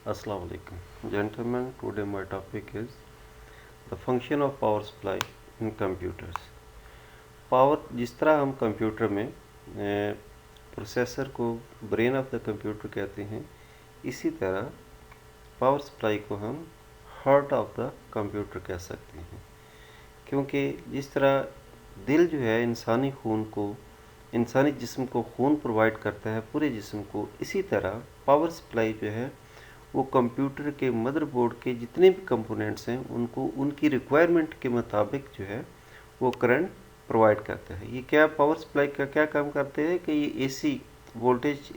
Assalamu alaikum. Gentlemen, today my topic is the function of power supply in computers. Power जिस तरह हम computer में processor को brain of the computer कहते हैं, इसी तरह पावर सप्लाई को हम हार्ट ऑफ द कंप्यूटर कह सकते हैं। क्योंकि जिस तरह दिल जो है इंसानी जिस्म को खून प्रोवाइड करता है पूरे जिस्म को, इसी तरह पावर सप्लाई जो है वो कंप्यूटर के मदरबोर्ड के जितने भी कंपोनेंट्स हैं उनको उनकी रिक्वायरमेंट के मुताबिक जो है वो करंट प्रोवाइड करता है। ये क्या पावर सप्लाई का क्या काम करते हैं कि ये एसी वोल्टेज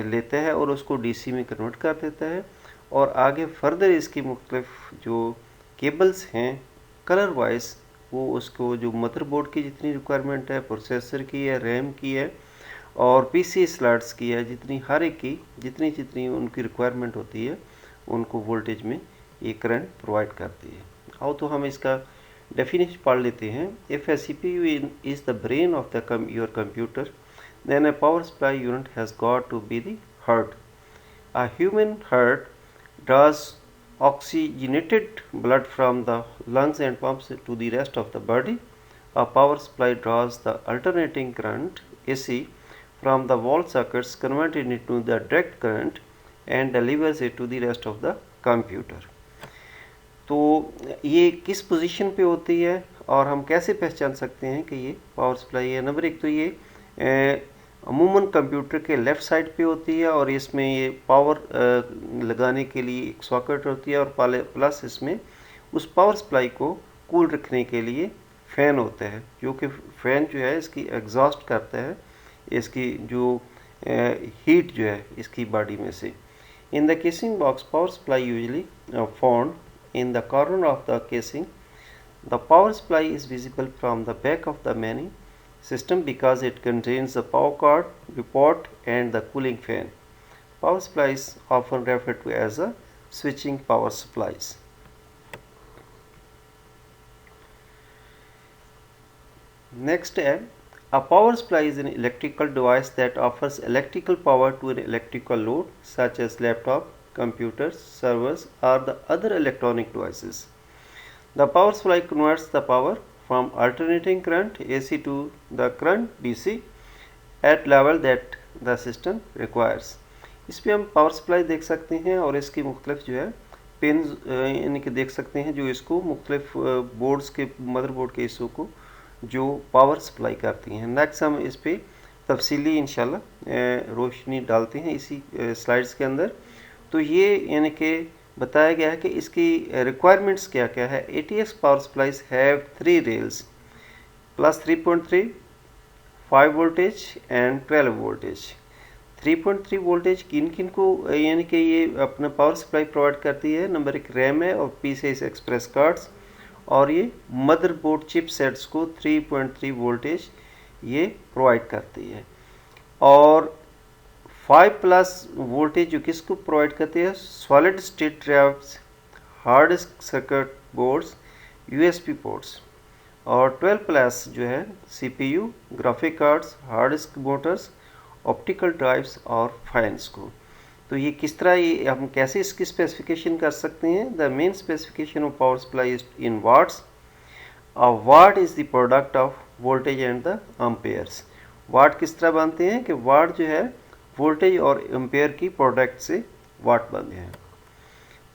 लेता है और उसको डीसी में कन्वर्ट कर देता है, और आगे फर्दर इसकी मुख्तलिफ जो केबल्स हैं कलर वाइज वो उसको जो मदरबोर्ड की जितनी रिक्वायरमेंट है, प्रोसेसर की है, रैम की है और पीसी स्लॉट्स की है, जितनी हर एक की जितनी जितनी उनकी रिक्वायरमेंट होती है उनको वोल्टेज में ये करंट प्रोवाइड करती है। आओ तो हम इसका डेफिनेशन पढ़ लेते हैं। If A CPU is the brain of the your computer, then a power supply unit has got to be the heart. A human heart draws oxygenated blood from the lungs and pumps it to the rest of the body. A power supply draws the alternating current AC from the wall sockets, converting it into the direct current and delivers it to the rest of the computer. तो ये किस position पे होती है और हम कैसे पहचान सकते हैं कि ये पावर सप्लाई है? नंबर एक तो ये अमूमन कंप्यूटर के लेफ़्ट साइड पे होती है और इसमें ये पावर लगाने के लिए एक सॉकेट होती है और प्लस इसमें उस पावर सप्लाई को कूल रखने के लिए फ़ैन होता है, जो कि फ़ैन जो है इसकी एग्जॉस्ट करता है इसकी जो हीट जो है इसकी बॉडी में से। In the casing box, power supply usually found in the corner of the casing. The power supply is visible from the back of the main system because it contains the power cord, the port and the cooling fan. Power supplies often referred to as a switching power supplies. Next, a power supply is an electrical device that offers electrical power to an electrical load such as laptop, computers, servers or the other electronic devices. The power supply converts the power from alternating current AC to the current DC at level that the system requires. इस पर हम power supply देख सकते हैं और इसकी मुख्तलिफ जो है पिन यानी कि देख सकते हैं जो इसको मुख्तलिफ बोर्ड्स के मदरबोर्ड के हिस्सों को जो पावर सप्लाई करती हैं। नेक्स्ट हम इस पर तफसीली इंशाल्लाह रोशनी डालते हैं इसी स्लाइड्स के अंदर। तो ये यानी कि बताया गया है कि इसकी रिक्वायरमेंट्स क्या क्या है। ATX power supplies have 3 rails plus 3.3, 5 voltage and 12 voltage. 3.3 voltage किन किन को यानी कि ये अपना पावर सप्लाई प्रोवाइड करती है? नंबर एक रैम है और PCI एक्सप्रेस कार्ड्स, और ये मदरबोर्ड चिप सेट्स को 3.3 वोल्टेज ये प्रोवाइड करती है। और 5+ वोल्टेज जो किसको प्रोवाइड करते हैं? Solid state drives, hard disk circuit boards, USB ports. और 12+ जो है CPU, graphic cards, hard disk Motors, optical drives और फैंस को। तो ये किस तरह ये हम कैसे इसकी स्पेसिफिकेशन कर सकते हैं? The main specification of power supply is in watts. A watt is the product of voltage and the amperes. Watt किस तरह बनते हैं कि वाट जो है वोल्टेज और एम्पेयर की प्रोडक्ट से वाट बनते हैं।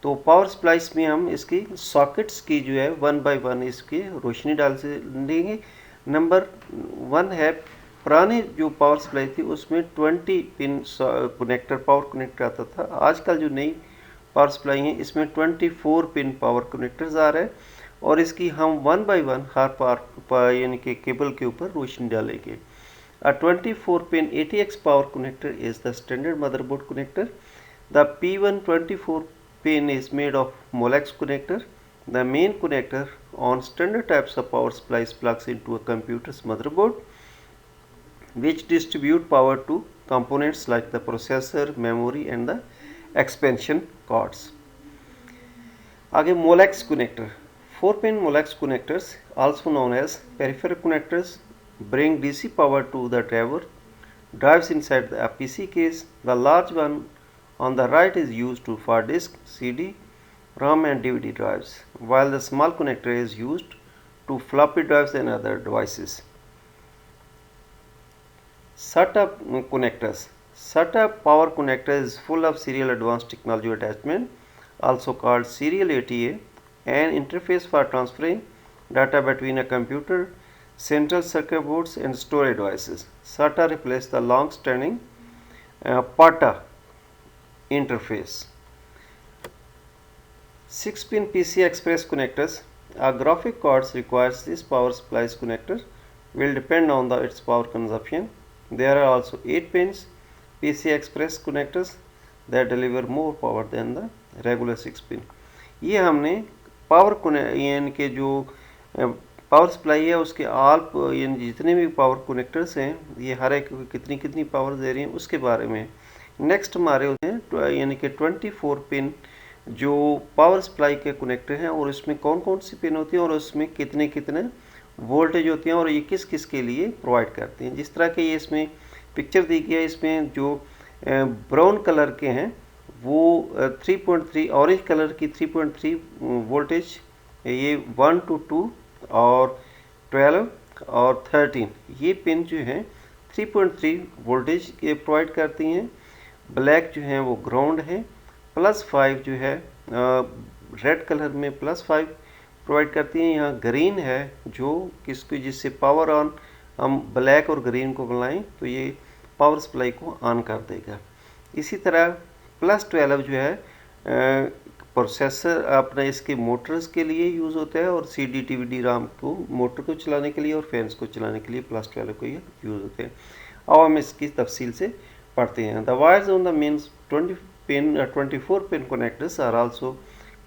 तो पावर सप्लाईज में हम इसकी सॉकेट्स की जो है 1 बाय 1 इसकी रोशनी डाल से लेंगे। नंबर 1 है, पुराने जो पावर सप्लाई थी उसमें 20 पिन कनेक्टर पावर कनेक्टर आता था। आजकल जो नई पावर सप्लाई है इसमें 24 पिन पावर कनेक्टर्स आ रहे हैं और इसकी हम 1 बाय 1 हर पावर यानी कि केबल के ऊपर रोशनी डालेंगे। A 24-pin ATX power connector is the standard motherboard connector. The P124 pin is made of Molex connector. The main connector on standard types of power supplies plugs into a computer's motherboard, which distribute power to components like the processor, memory and the expansion cards. आगे Molex connector, 4-pin Molex connectors, also known as peripheral connectors, bring DC power to the drives inside the PC case. The large one on the right is used for disk, CD, RAM and DVD drives, while the small connector is used to floppy drives and other devices. SATA connectors. SATA power connector is full of serial advanced technology attachment, also called serial ATA, an interface for transferring data between a computer, central circuit boards and storage devices. SATA replaced the long-standing PATA interface. 6-pin PCI Express connectors. A graphic card requires this power supplies connector will depend on its power consumption. There are also 8 pins PCI Express connectors that deliver more power than the regular 6 pin. ये हमने power यानी के जो power supply है उसके all यानी जितने भी पावर कनेक्टर्स हैं ये हर एक कितनी कितनी पावर दे रही हैं उसके बारे में। नेक्स्ट हमारे होते हैं यानी कि 24 पिन जो पावर सप्लाई के कनेक्टर हैं और इसमें कौन कौन सी पिन होती हैं और उसमें कितने कितने वोल्टेज होती हैं और ये किस किस के लिए प्रोवाइड करते हैं। जिस तरह के ये इसमें पिक्चर दी गई है, इसमें जो ब्राउन कलर के हैं वो 3.3, ऑरेंज कलर की 3.3 वोल्टेज, ये 1 to 2 और 12 और 13 ये पिन जो हैं 3.3 वोल्टेज के प्रोवाइड करती हैं। ब्लैक जो है वो ग्राउंड है, +5 जो है रेड कलर में +5 प्रोवाइड करती हैं। यहाँ ग्रीन है जो किसको जिससे पावर ऑन हम ब्लैक और ग्रीन को बुलाएं तो ये पावर सप्लाई को ऑन कर देगा। इसी तरह +12 जो है प्रोसेसर अपने इसके मोटर्स के लिए यूज़ होता है और CD DVD RAM को मोटर को चलाने के लिए और फैंस को चलाने के लिए +12 को ये यूज़ होते हैं। अब हम इसकी तफसील से पढ़ते हैं। The wires on the main 24 pin connectors are also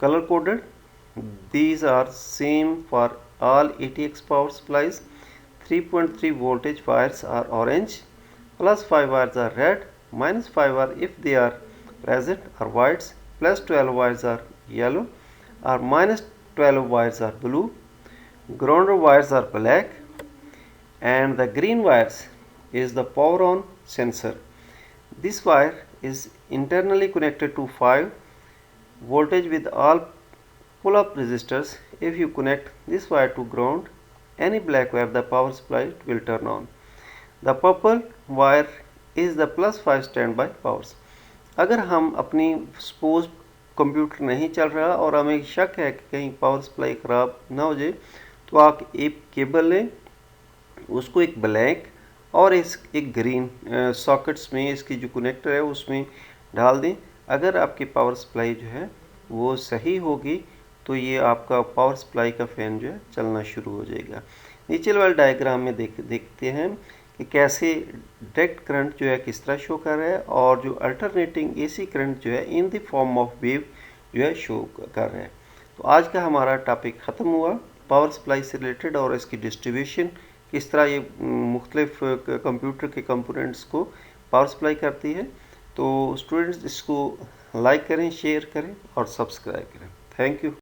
color coded. These are same for all ATX power supplies. 3.3 voltage wires are orange, +5 wires are red, -5 are if they are present are whites, +12 wires are yellow, or -12 wires are blue, ground wires are black, and the green wires is the power on sensor. This wire is internally connected to 5 voltage with all pull-up resistors. If you connect this wire to ground, any black wire, the power supply will turn on. The purple wire is the +5 standby powers. अगर हम अपनी suppose computer नहीं चल रहा और हमें शक है कि कहीं पावर सप्लाई ख़राब ना हो जाए तो आप एक केबल लें, उसको एक ब्लैक और एक ग्रीन सॉकेट्स में इसकी जो कनेक्टर है उसमें डाल दें। अगर आपकी पावर सप्लाई जो है वो सही होगी तो ये आपका पावर सप्लाई का फ़ैन जो है चलना शुरू हो जाएगा। नीचे वाले डायग्राम में देखते हैं कि कैसे डायरेक्ट करंट जो है किस तरह शो कर रहा है और जो अल्टरनेटिंग AC करंट जो है in the form of wave जो है शो कर रहा है। तो आज का हमारा टॉपिक ख़त्म हुआ पावर सप्लाई से रिलेटेड और इसकी डिस्ट्रीब्यूशन किस तरह ये मुख्तलिफ कंप्यूटर के कंपोनेंट्स को पावर सप्लाई करती है। तो स्टूडेंट्स इसको लाइक करें, शेयर करें और सब्सक्राइब करें। Thank you.